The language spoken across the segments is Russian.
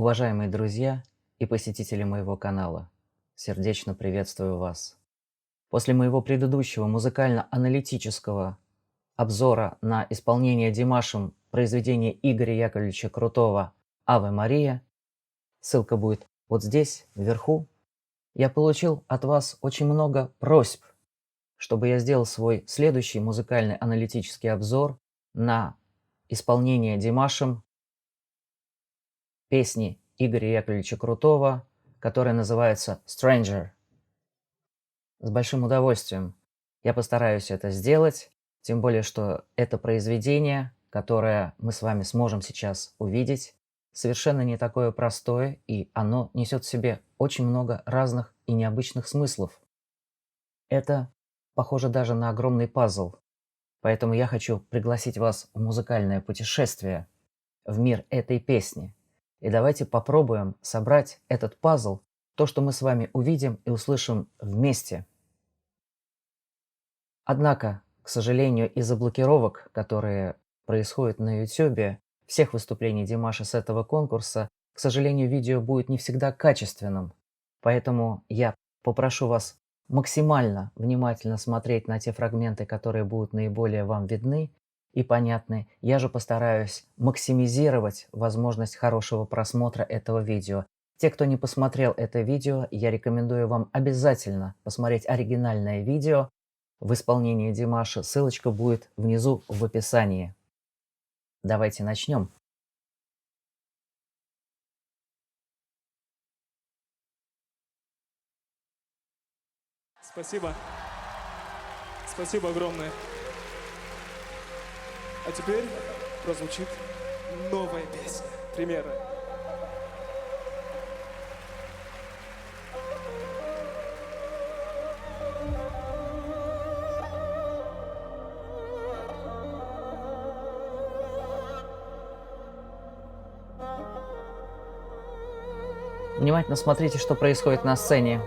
Уважаемые друзья и посетители моего канала, сердечно приветствую вас. После моего предыдущего музыкально-аналитического обзора на исполнение Димашем произведения Игоря Яковлевича Крутого «Аве Мария», ссылка будет вот здесь, вверху, я получил от вас очень много просьб, чтобы я сделал свой следующий музыкальный аналитический обзор на исполнение Димашем песни Игоря Яковлевича Крутого, которая называется «Stranger». С большим удовольствием я постараюсь это сделать, тем более, что это произведение, которое мы с вами сможем сейчас увидеть, совершенно не такое простое, и оно несет в себе очень много разных и необычных смыслов. Это похоже даже на огромный пазл, поэтому я хочу пригласить вас в музыкальное путешествие в мир этой песни. И давайте попробуем собрать этот пазл, то, что мы с вами увидим и услышим вместе. Однако, к сожалению, из-за блокировок, которые происходят на YouTube, всех выступлений Димаша с этого конкурса, к сожалению, видео будет не всегда качественным. Поэтому я попрошу вас максимально внимательно смотреть на те фрагменты, которые будут наиболее вам видны и понятны. Я же постараюсь максимизировать возможность хорошего просмотра этого видео. Те, кто не посмотрел это видео, я рекомендую вам обязательно посмотреть оригинальное видео в исполнении Димаша. Ссылочка будет внизу в описании. Давайте начнем. Спасибо. Спасибо огромное. А теперь прозвучит новая песня. Примерно. Внимательно смотрите, что происходит на сцене.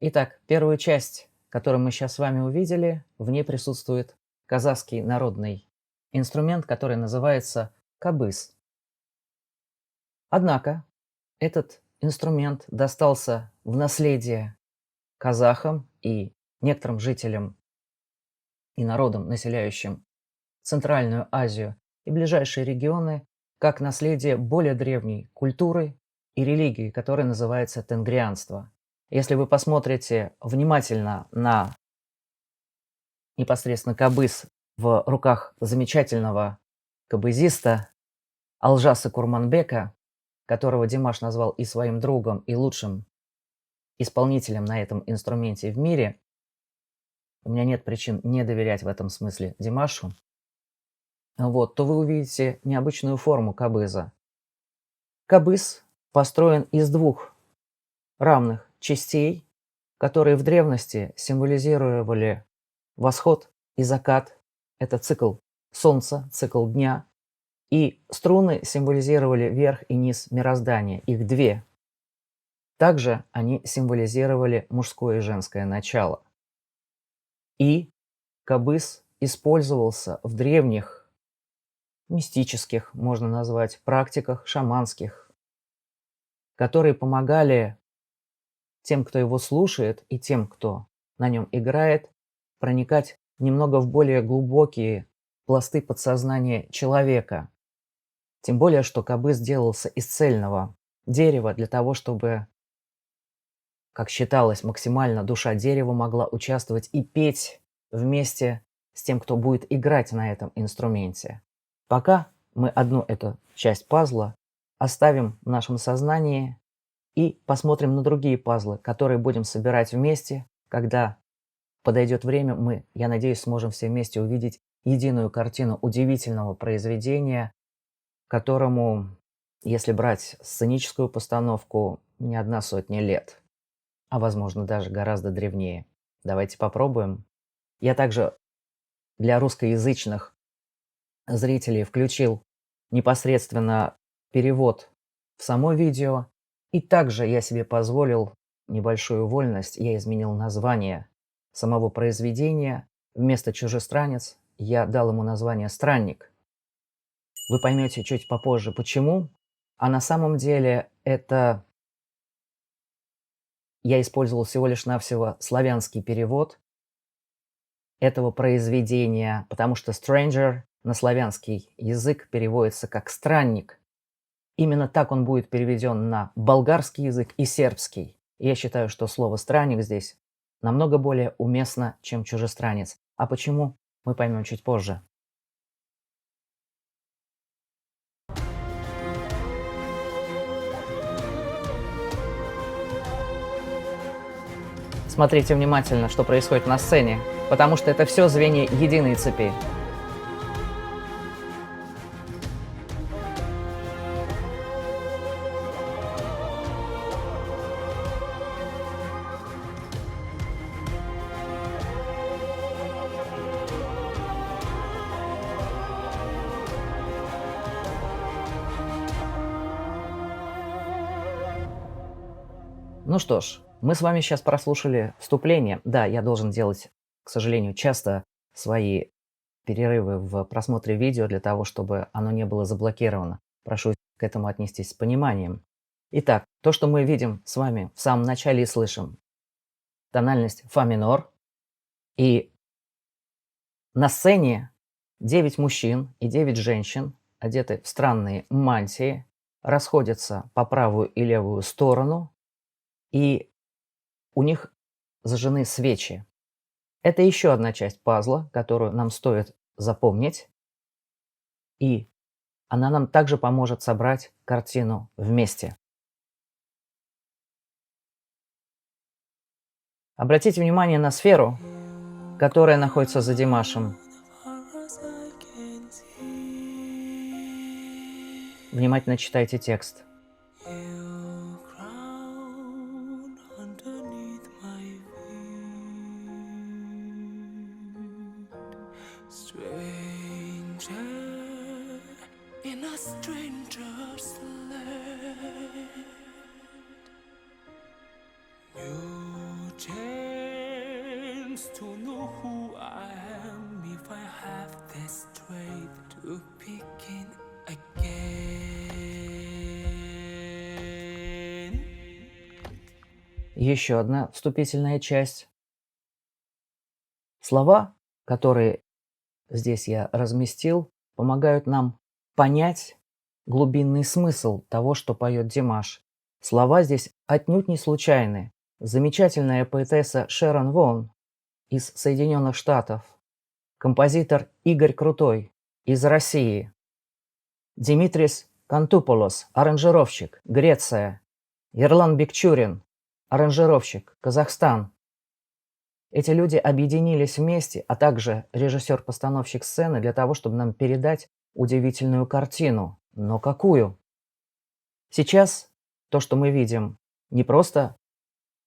Итак, первую часть, которую мы сейчас с вами увидели, в ней присутствует казахский народный инструмент, который называется кабыс. Однако этот инструмент достался в наследие казахам и некоторым жителям и народам, населяющим Центральную Азию и ближайшие регионы, как наследие более древней культуры и религии, которая называется тенгрианство. Если вы посмотрите внимательно на непосредственно кабыс в руках замечательного кабызиста Алжаса Курманбека, которого Димаш назвал и своим другом, и лучшим исполнителем на этом инструменте в мире, у меня нет причин не доверять в этом смысле Димашу, то вы увидите необычную форму кабыза. Кабыз построен из двух равных частей, которые в древности символизировали восход и закат. Это цикл солнца, цикл дня. И струны символизировали верх и низ мироздания. Их две. Также они символизировали мужское и женское начало. И кабыз использовался в древних мистических, можно назвать, практиках шаманских, которые помогали тем, кто его слушает, и тем, кто на нем играет, проникать немного в более глубокие пласты подсознания человека. Тем более, что кабыз делался из цельного дерева для того, чтобы, как считалось, максимально душа дерева могла участвовать и петь вместе с тем, кто будет играть на этом инструменте. Пока мы одну эту часть пазла оставим в нашем сознании и посмотрим на другие пазлы, которые будем собирать вместе, когда подойдет время, мы, я надеюсь, сможем все вместе увидеть единую картину удивительного произведения, которому, если брать сценическую постановку, не 100 лет, а возможно даже гораздо древнее. Давайте попробуем. Я также для русскоязычных зрителей включил непосредственно перевод в само видео, и также я себе позволил небольшую вольность, я изменил название самого произведения вместо чужестранец я дал ему название странник. Вы поймете чуть попозже, почему. А на самом деле это я использовал всего лишь навсего славянский перевод этого произведения, потому что stranger на славянский язык переводится как странник. Именно так он будет переведен на болгарский язык и сербский. И я считаю, что слово странник здесь намного более уместно, чем чужестранец. А почему, мы поймем чуть позже. Смотрите внимательно, что происходит на сцене, потому что это все звенья единой цепи. Ну что ж, мы с вами сейчас прослушали вступление. Да, я должен делать, к сожалению, часто свои перерывы в просмотре видео для того, чтобы оно не было заблокировано. Прошу к этому отнестись с пониманием. Итак, то, что мы видим с вами в самом начале и слышим, тональность фа минор. И на сцене 9 мужчин и 9 женщин, одеты в странные мантии, расходятся по правую и левую сторону, и у них зажжены свечи. Это еще одна часть пазла, которую нам стоит запомнить, и она нам также поможет собрать картину вместе. Обратите внимание на сферу, которая находится за Димашем. Внимательно читайте текст. To know who I am if I have the strength to begin again. Еще одна вступительная часть. Слова, которые здесь я разместил, помогают нам понять глубинный смысл того, что поет Димаш. Слова здесь отнюдь не случайны. Замечательная поэтесса Шерон Вон из Соединенных Штатов, композитор Игорь Крутой из России, Димитрис Кантуполос, аранжировщик, Греция, Ерлан Бекчурин, аранжировщик, Казахстан. Эти люди объединились вместе, а также режиссер-постановщик сцены для того, чтобы нам передать удивительную картину. Но какую? Сейчас то, что мы видим, не просто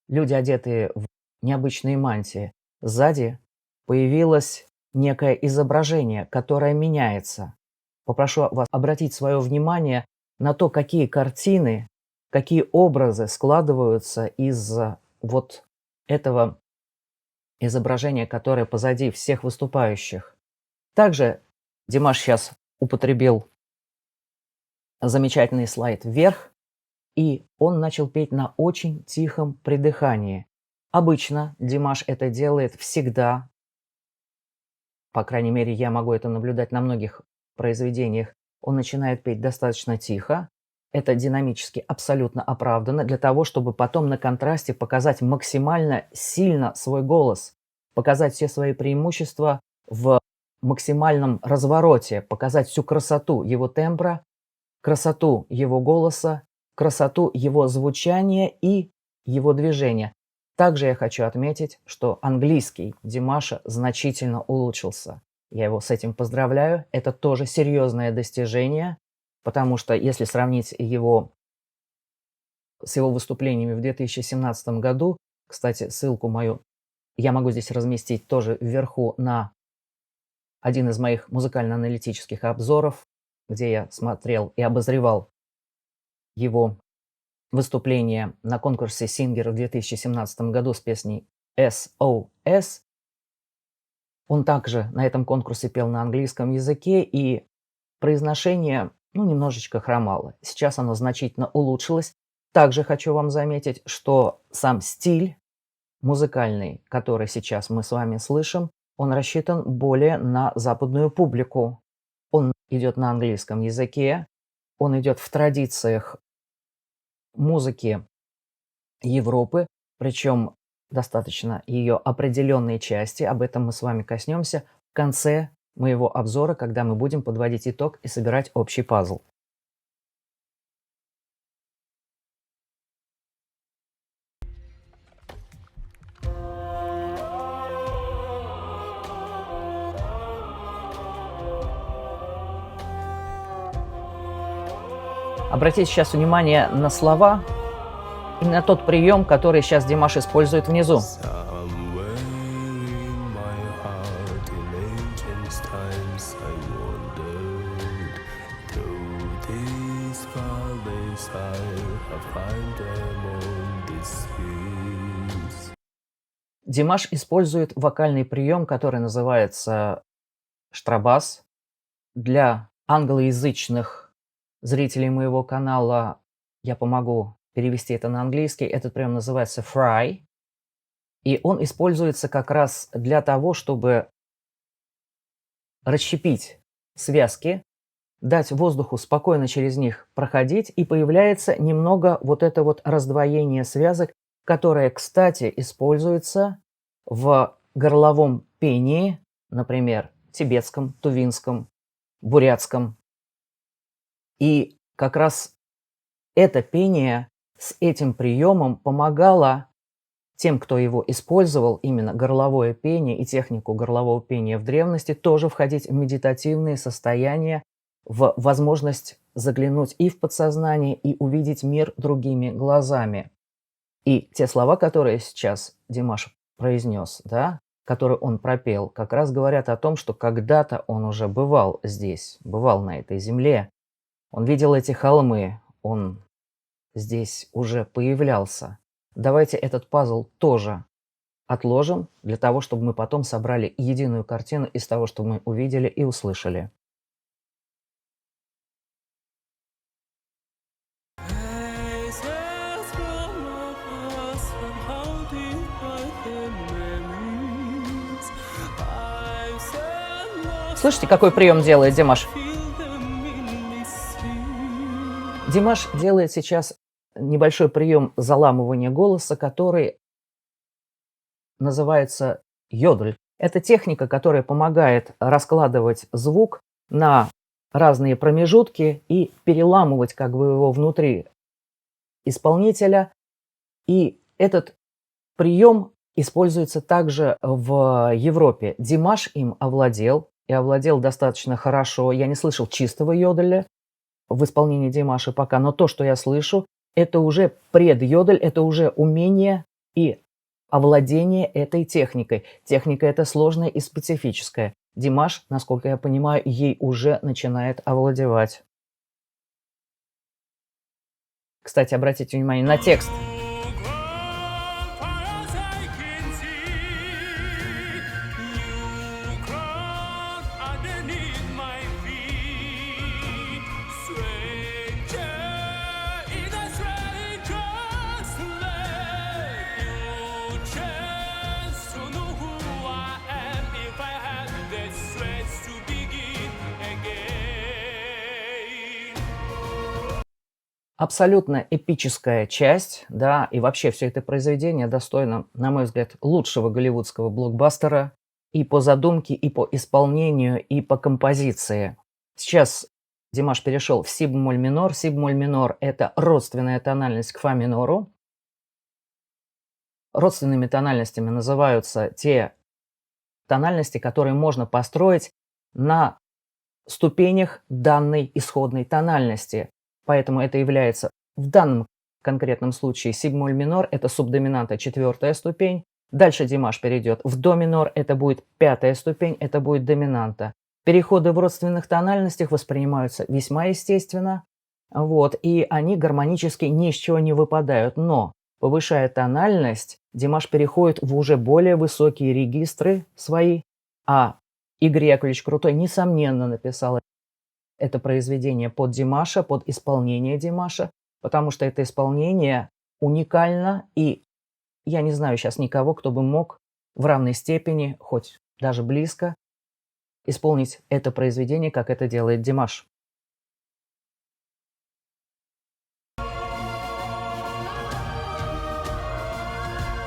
люди, одетые в необычные мантии. Сзади появилось некое изображение, которое меняется. Попрошу вас обратить свое внимание на то, какие картины, какие образы складываются из вот этого изображения, которое позади всех выступающих. Также Димаш сейчас употребил замечательный слайд вверх, и он начал петь на очень тихом придыхании. Обычно Димаш это делает всегда, по крайней мере, я могу это наблюдать на многих произведениях. Он начинает петь достаточно тихо. Это динамически абсолютно оправдано для того, чтобы потом на контрасте показать максимально сильно свой голос, показать все свои преимущества в максимальном развороте, показать всю красоту его тембра, красоту его голоса, красоту его звучания и его движения. Также я хочу отметить, что английский Димаша значительно улучшился. Я его с этим поздравляю. Это тоже серьезное достижение, потому что если сравнить его с его выступлениями в 2017 году, кстати, ссылку мою я могу здесь разместить тоже вверху на один из моих музыкально-аналитических обзоров, где я смотрел и обозревал его выступление на конкурсе Singer в 2017 году с песней SOS. Он также на этом конкурсе пел на английском языке, и произношение, немножечко хромало. Сейчас оно значительно улучшилось. Также хочу вам заметить, что сам стиль музыкальный, который сейчас мы с вами слышим, он рассчитан более на западную публику. Он идет на английском языке, он идет в традициях музыки Европы, причем достаточно ее определенные части. Об этом мы с вами коснемся в конце моего обзора, когда мы будем подводить итог и собирать общий пазл. Обратите сейчас внимание на слова и на тот прием, который сейчас Димаш использует внизу. Somewhere in my heart, in ancient times, I wandered through these valleys. I have found them on these hills. Димаш использует вокальный прием, который называется штрабас. Для англоязычных зрителей моего канала я помогу перевести это на английский. Этот прием называется fry. И он используется как раз для того, чтобы расщепить связки, дать воздуху спокойно через них проходить, и появляется немного вот это вот раздвоение связок, которое, кстати, используется в горловом пении, например, тибетском, тувинском, бурятском. И как раз это пение с этим приемом помогало тем, кто его использовал, именно горловое пение и технику горлового пения в древности, тоже входить в медитативные состояния, в возможность заглянуть и в подсознание, и увидеть мир другими глазами. И те слова, которые сейчас Димаш произнес, да, которые он пропел, как раз говорят о том, что когда-то он уже бывал здесь, бывал на этой земле. Он видел эти холмы, он здесь уже появлялся. Давайте этот пазл тоже отложим для того, чтобы мы потом собрали единую картину из того, что мы увидели и услышали. Слышите, какой прием делает Димаш? Димаш делает сейчас небольшой прием заламывания голоса, который называется йодль. Это техника, которая помогает раскладывать звук на разные промежутки и переламывать как бы его внутри исполнителя. И этот прием используется также в Европе. Димаш им овладел, и овладел достаточно хорошо. Я не слышал чистого йодля в исполнении Димаша пока, но то, что я слышу, это уже предйодль, это уже умение и овладение этой техникой. Техника эта сложная и специфическая. Димаш, насколько я понимаю, ей уже начинает овладевать. Кстати, обратите внимание на текст. Абсолютно эпическая часть, да, и вообще все это произведение достойно, на мой взгляд, лучшего голливудского блокбастера и по задумке, и по исполнению, и по композиции. Сейчас Димаш перешел в си бемоль минор. Си бемоль минор – это родственная тональность к фа минору. Родственными тональностями называются те тональности, которые можно построить на ступенях данной исходной тональности. Поэтому это является в данном конкретном случае си бемоль минор, это субдоминанта 4-я ступень. Дальше Димаш перейдет в до минор, это будет 5-я ступень, это будет доминанта. Переходы в родственных тональностях воспринимаются весьма естественно, вот, и они гармонически ни с чего не выпадают. Но, повышая тональность, Димаш переходит в уже более высокие регистры свои, А Игорь Яковлевич Крутой, несомненно, написал это произведение под Димаша, под исполнение Димаша, потому что это исполнение уникально, и я не знаю сейчас никого, кто бы мог в равной степени, хоть даже близко, исполнить это произведение, как это делает Димаш.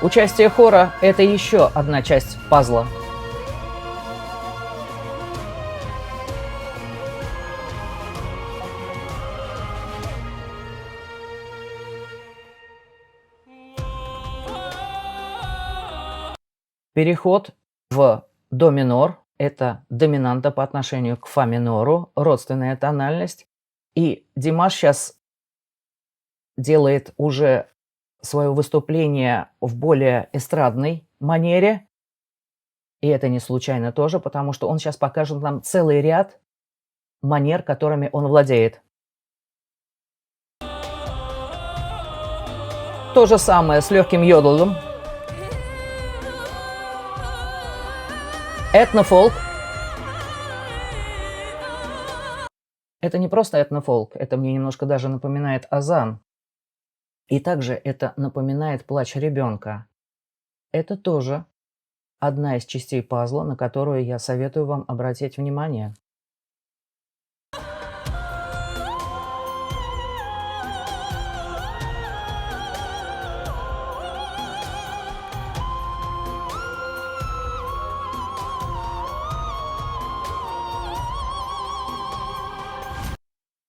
Участие хора – это еще одна часть пазла. Переход в до минор – это доминанта по отношению к фа минору, родственная тональность. И Димаш сейчас делает уже свое выступление в более эстрадной манере. И это не случайно тоже, потому что он сейчас покажет нам целый ряд манер, которыми он владеет. То же самое с легким йодлом. Этнофолк. Это не просто этнофолк, это мне немножко даже напоминает азан. И также это напоминает плач ребенка. Это тоже одна из частей пазла, на которую я советую вам обратить внимание.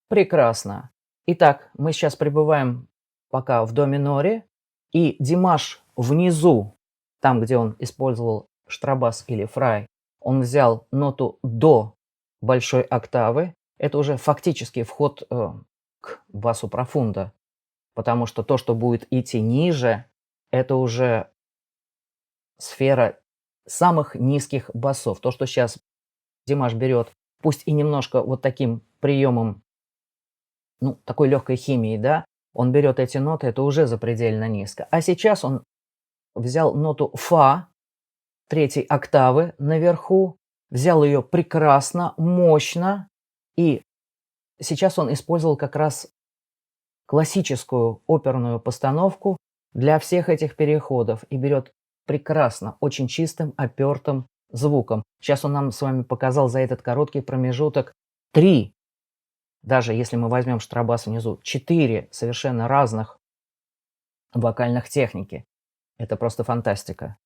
Прекрасно. Итак, мы сейчас пребываем пока в до миноре, и Димаш внизу, там, где он использовал штрабас или фрай, он взял ноту до большой октавы. Это уже фактически вход к басу профундо, потому что то, что будет идти ниже, это уже сфера самых низких басов. То, что сейчас Димаш берет, пусть и немножко вот таким приемом, ну, такой легкой химией, да, он берет эти ноты, это уже запредельно низко. А сейчас он взял ноту фа третьей октавы наверху, взял ее прекрасно, мощно, и сейчас он использовал как раз классическую оперную постановку для всех этих переходов и берет прекрасно, очень чистым, опертым звуком. Сейчас он нам с вами показал за этот короткий промежуток 3, даже если мы возьмем штрабас внизу, 4 совершенно разных вокальных техники. Это просто фантастика.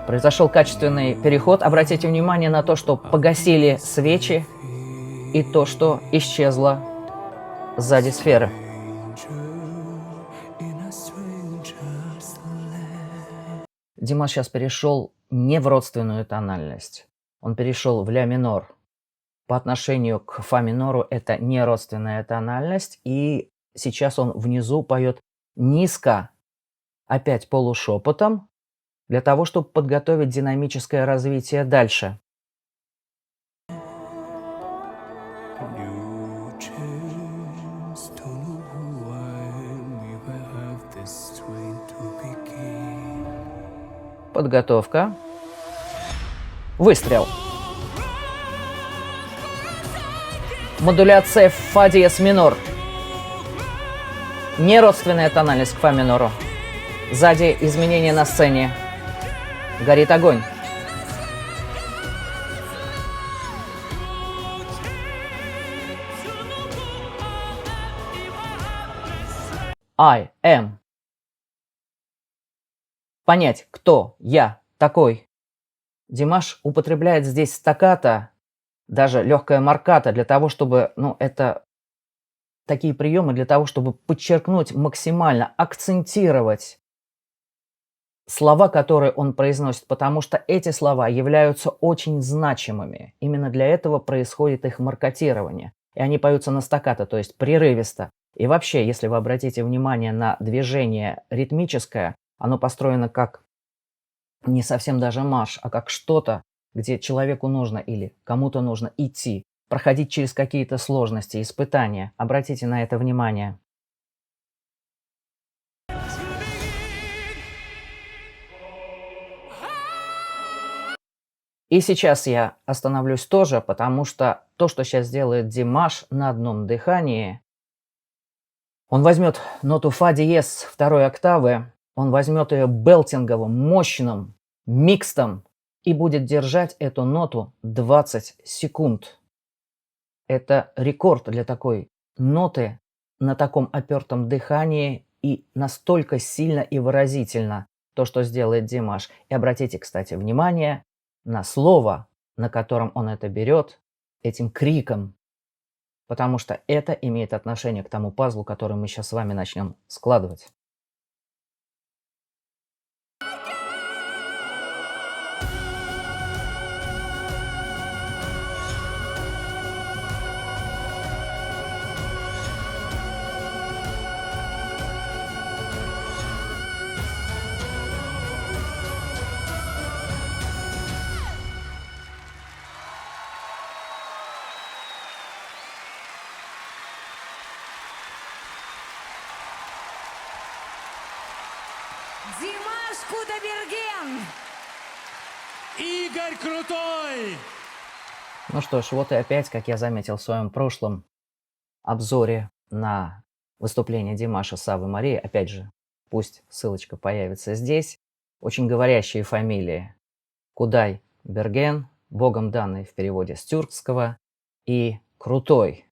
Произошел качественный переход. Обратите внимание на то, что погасили свечи и то, что исчезла сзади сфера. Димаш сейчас перешел не в родственную тональность. Он перешел в ля минор. По отношению к фа минору это не родственная тональность. И сейчас он внизу поет низко, опять полушепотом, для того, чтобы подготовить динамическое развитие дальше. Подготовка. Выстрел. Модуляция в фа диез минор. Неродственная тональность к фа минору. Сзади изменения на сцене. Горит огонь. I am. Понять, кто я такой. Димаш употребляет здесь стаккато, даже легкое маркато, для того, чтобы, это такие приемы для того, чтобы подчеркнуть максимально, акцентировать слова, которые он произносит, потому что эти слова являются очень значимыми. Именно для этого происходит их маркотирование. И они поются на стаккато, то есть прерывисто. И вообще, если вы обратите внимание на движение ритмическое, оно построено как не совсем даже марш, а как что-то, где человеку нужно или кому-то нужно идти, проходить через какие-то сложности, испытания. Обратите на это внимание. И сейчас я остановлюсь тоже, потому что то, что сейчас делает Димаш на одном дыхании, он возьмет ноту фа диез второй октавы, он возьмет ее белтинговым, мощным микстом и будет держать эту ноту 20 секунд. Это рекорд для такой ноты на таком опертом дыхании и настолько сильно и выразительно то, что сделает Димаш. И обратите, кстати, внимание на слово, на котором он это берет, этим криком, потому что это имеет отношение к тому пазлу, который мы сейчас с вами начнем складывать. Димаш Кудайберген! Игорь Крутой! Ну что ж, вот и опять, как я заметил в своем прошлом обзоре на выступление Димаша с Авой Марии, опять же, пусть ссылочка появится здесь, очень говорящие фамилии. Кудай Берген, богом данный в переводе с тюркского, и Крутой.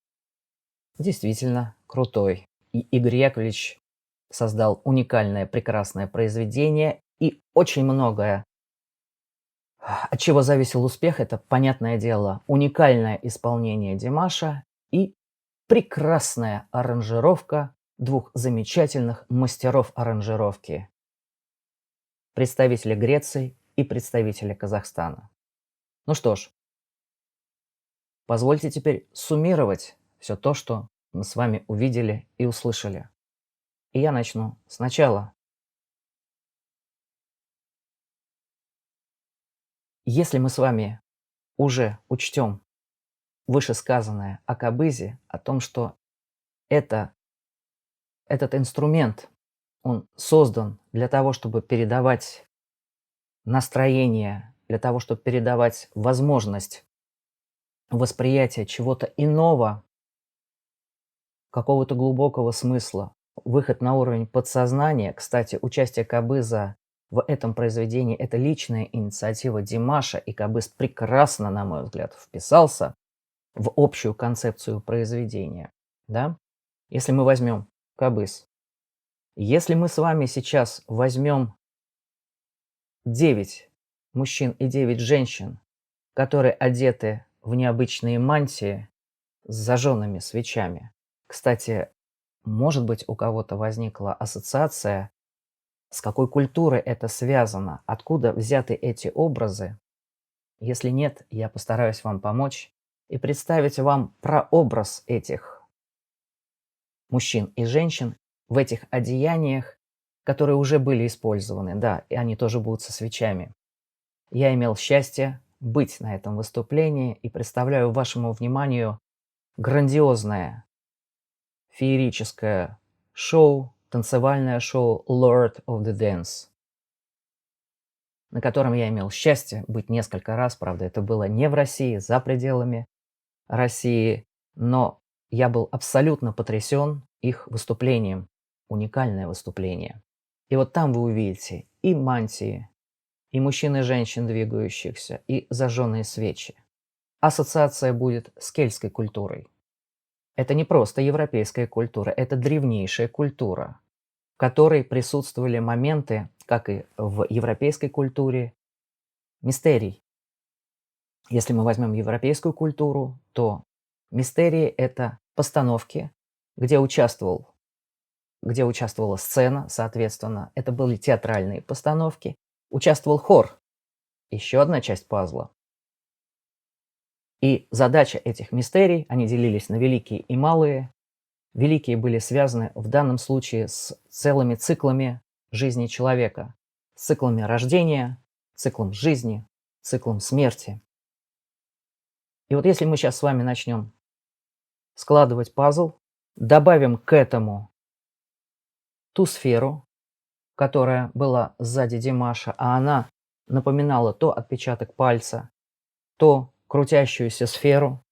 Действительно, Крутой. И Игорь Яковлевич создал уникальное, прекрасное произведение, и очень многое, от чего зависел успех, это, понятное дело, уникальное исполнение Димаша и прекрасная аранжировка двух замечательных мастеров аранжировки, представителя Греции и представителя Казахстана. Ну что ж, позвольте теперь суммировать все то, что мы с вами увидели и услышали. И я начну сначала. Если мы с вами уже учтем вышесказанное о кабызе, о том, что этот инструмент, он создан для того, чтобы передавать настроение, для того, чтобы передавать возможность восприятия чего-то иного, какого-то глубокого смысла, выход на уровень подсознания. Кстати, участие кабыза в этом произведении – это личная инициатива Димаша, и кабыз прекрасно, на мой взгляд, вписался в общую концепцию произведения. Да? Если мы возьмем кабыз, если мы с вами сейчас возьмем 9 мужчин и 9 женщин, которые одеты в необычные мантии с зажженными свечами. Кстати, может быть, у кого-то возникла ассоциация, с какой культурой это связано, откуда взяты эти образы. Если нет, я постараюсь вам помочь и представить вам прообраз этих мужчин и женщин в этих одеяниях, которые уже были использованы. Да, и они тоже будут со свечами. Я имел счастье быть на этом выступлении и представляю вашему вниманию грандиозное феерическое шоу, танцевальное шоу Lord of the Dance, на котором я имел счастье быть несколько раз. Правда, это было не в России, за пределами России, но я был абсолютно потрясен их выступлением. Уникальное выступление. И вот там вы увидите и мантии, и мужчин и женщин двигающихся, и зажженные свечи. Ассоциация будет с кельтской культурой. Это не просто европейская культура, это древнейшая культура, в которой присутствовали моменты, как и в европейской культуре, мистерий. Если мы возьмем европейскую культуру, то мистерии – это постановки, где участвовала сцена, соответственно, это были театральные постановки, участвовал хор, еще одна часть пазла. И задача этих мистерий, они делились на великие и малые. Великие были связаны в данном случае с целыми циклами жизни человека. С циклами рождения, циклом жизни, циклом смерти. И вот если мы сейчас с вами начнем складывать пазл, добавим к этому ту сферу, которая была сзади Димаша, а она напоминала то отпечаток пальца, то крутящуюся сферу.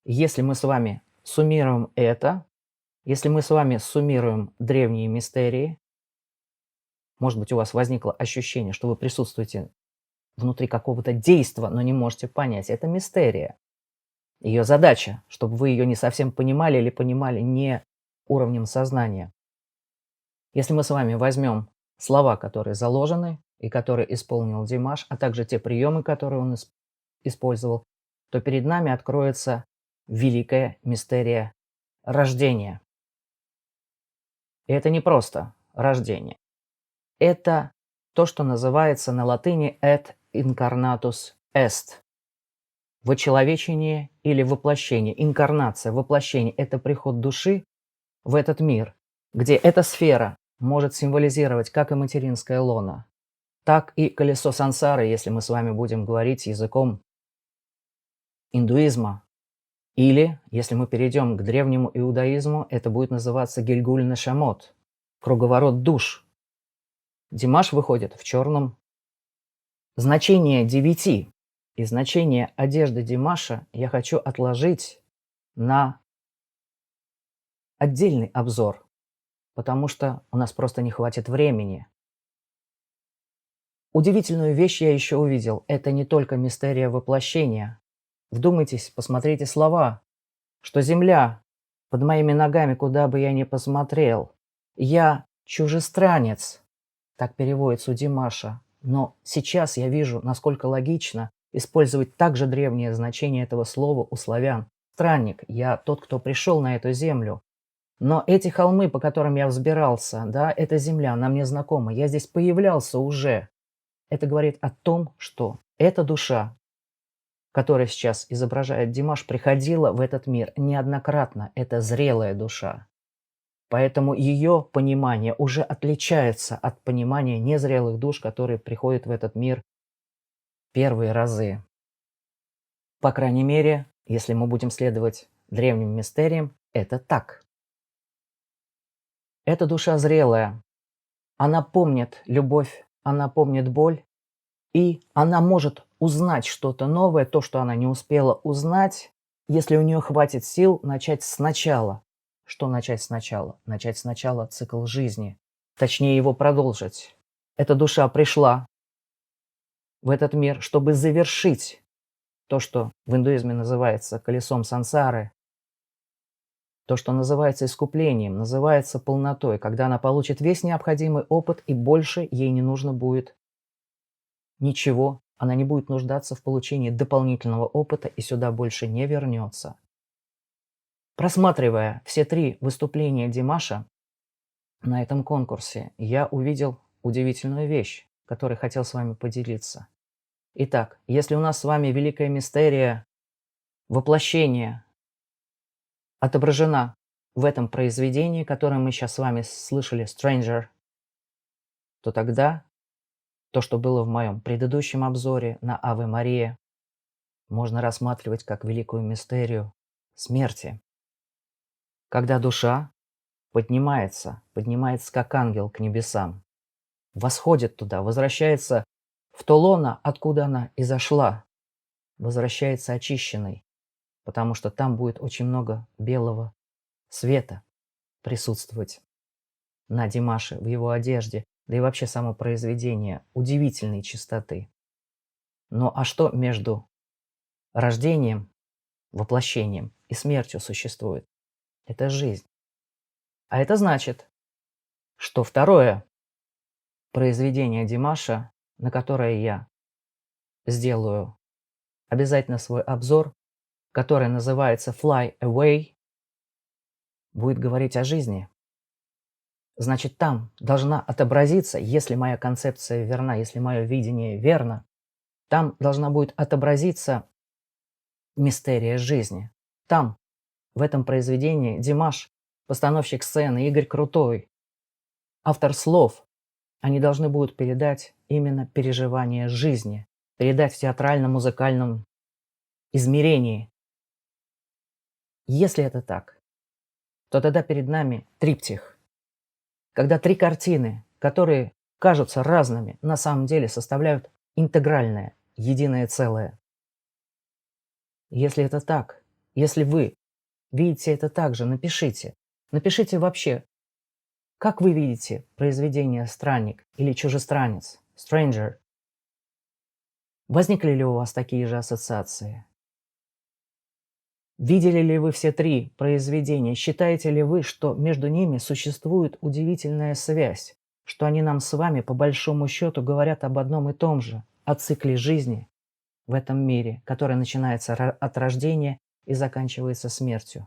Если мы с вами суммируем это, если мы с вами суммируем древние мистерии, может быть, у вас возникло ощущение, что вы присутствуете внутри какого-то действа, но не можете понять. Это мистерия. Ее задача, чтобы вы ее не совсем понимали или понимали не уровнем сознания. Если мы с вами возьмем слова, которые заложены и которые исполнил Димаш, а также те приемы, которые он использовал, то перед нами откроется великая мистерия рождения. И это не просто рождение. Это то, что называется на латыни et incarnatus est. Вочеловечение или воплощение, инкарнация, воплощение – это приход души в этот мир, где эта сфера может символизировать как и материнское лоно, так и колесо сансары, если мы с вами будем говорить языком индуизма. Или, если мы перейдем к древнему иудаизму, это будет называться Гильгуль Нешамот, круговорот душ. Димаш выходит в черном. Значение 9 и значение одежды Димаша я хочу отложить на отдельный обзор, потому что у нас просто не хватит времени. Удивительную вещь я еще увидел. Это не только мистерия воплощения. Вдумайтесь, посмотрите слова, что земля под моими ногами, куда бы я ни посмотрел. Я чужестранец, так переводится у Димаша. Но сейчас я вижу, насколько логично использовать также древнее значение этого слова у славян. Странник, я тот, кто пришел на эту землю. Но эти холмы, по которым я взбирался, да, эта земля, она мне знакома, я здесь появлялся уже. Это говорит о том, что эта душа, которая сейчас изображает Димаш, приходила в этот мир неоднократно. Это зрелая душа. Поэтому ее понимание уже отличается от понимания незрелых душ, которые приходят в этот мир первые разы. По крайней мере, если мы будем следовать древним мистериям, это так. Эта душа зрелая. Она помнит любовь, она помнит боль, и она может узнать что-то новое, то, что она не успела узнать, если у нее хватит сил начать сначала. Что начать сначала? Начать сначала цикл жизни, точнее его продолжить. Эта душа пришла в этот мир, чтобы завершить то, что в индуизме называется колесом сансары, то, что называется искуплением, называется полнотой, когда она получит весь необходимый опыт и больше ей не нужно будет ничего, она не будет нуждаться в получении дополнительного опыта и сюда больше не вернется. Просматривая все 3 выступления Димаша на этом конкурсе, я увидел удивительную вещь, которой хотел с вами поделиться. Итак, если у нас с вами великая мистерия воплощения отображена в этом произведении, которое мы сейчас с вами слышали, Stranger, то тогда то, что было в моем предыдущем обзоре на Аве Мария, можно рассматривать как великую мистерию смерти. Когда душа поднимается как ангел к небесам, восходит туда, возвращается в то лоно, откуда она изошла, возвращается очищенной, потому что там будет очень много белого света присутствовать на Димаше, в его одежде, да и вообще само произведение удивительной чистоты. Ну а что между рождением, воплощением и смертью существует? Это жизнь. А это значит, что второе произведение Димаша, на которое я сделаю обязательно свой обзор, который называется Fly Away, будет говорить о жизни. Значит, там должна отобразиться, если моя концепция верна, если мое видение верно, там должна будет отобразиться мистерия жизни. Там, в этом произведении, Димаш, постановщик сцены, Игорь Крутой, автор слов, они должны будут передать именно переживание жизни, передать в театрально-музыкальном измерении. Если это так, то тогда перед нами триптих, когда 3 картины, которые кажутся разными, на самом деле составляют интегральное, единое целое. Если это так, если вы видите это так же, напишите. Напишите вообще, как вы видите произведение «Странник» или «Чужестранец», «Stranger». Возникли ли у вас такие же ассоциации? Видели ли вы все три произведения? Считаете ли вы, что между ними существует удивительная связь, что они нам с вами по большому счету говорят об одном и том же, о цикле жизни в этом мире, который начинается от рождения и заканчивается смертью?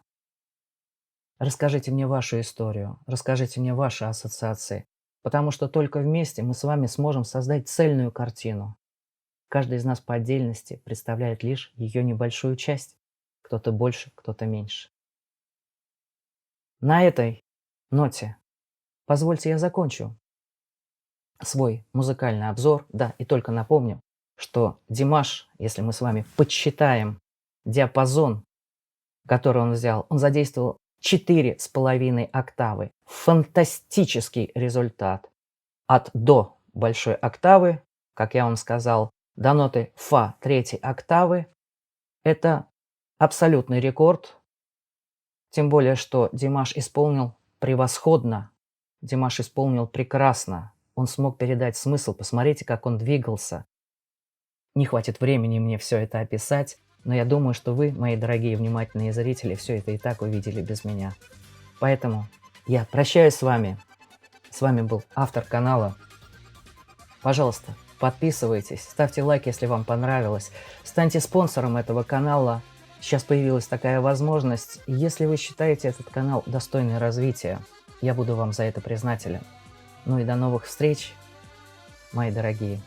Расскажите мне вашу историю, расскажите мне ваши ассоциации, потому что только вместе мы с вами сможем создать цельную картину. Каждый из нас по отдельности представляет лишь ее небольшую часть. Кто-то больше, кто-то меньше. На этой ноте позвольте я закончу свой музыкальный обзор. Да, и только напомню, что Димаш, если мы с вами подсчитаем диапазон, который он взял, он задействовал 4,5 октавы. Фантастический результат. От до большой октавы, как я вам сказал, до ноты фа третьей октавы. Это абсолютный рекорд. Тем более, что Димаш исполнил превосходно. Димаш исполнил прекрасно. Он смог передать смысл. Посмотрите, как он двигался. Не хватит времени мне все это описать, но я думаю, что вы, мои дорогие внимательные зрители, все это и так увидели без меня. Поэтому я прощаюсь с вами. С вами был автор канала. Пожалуйста, подписывайтесь, ставьте лайк, если вам понравилось. Станьте спонсором этого канала. Сейчас появилась такая возможность. Если вы считаете этот канал достойным развития, я буду вам за это признателен. Ну и до новых встреч, мои дорогие.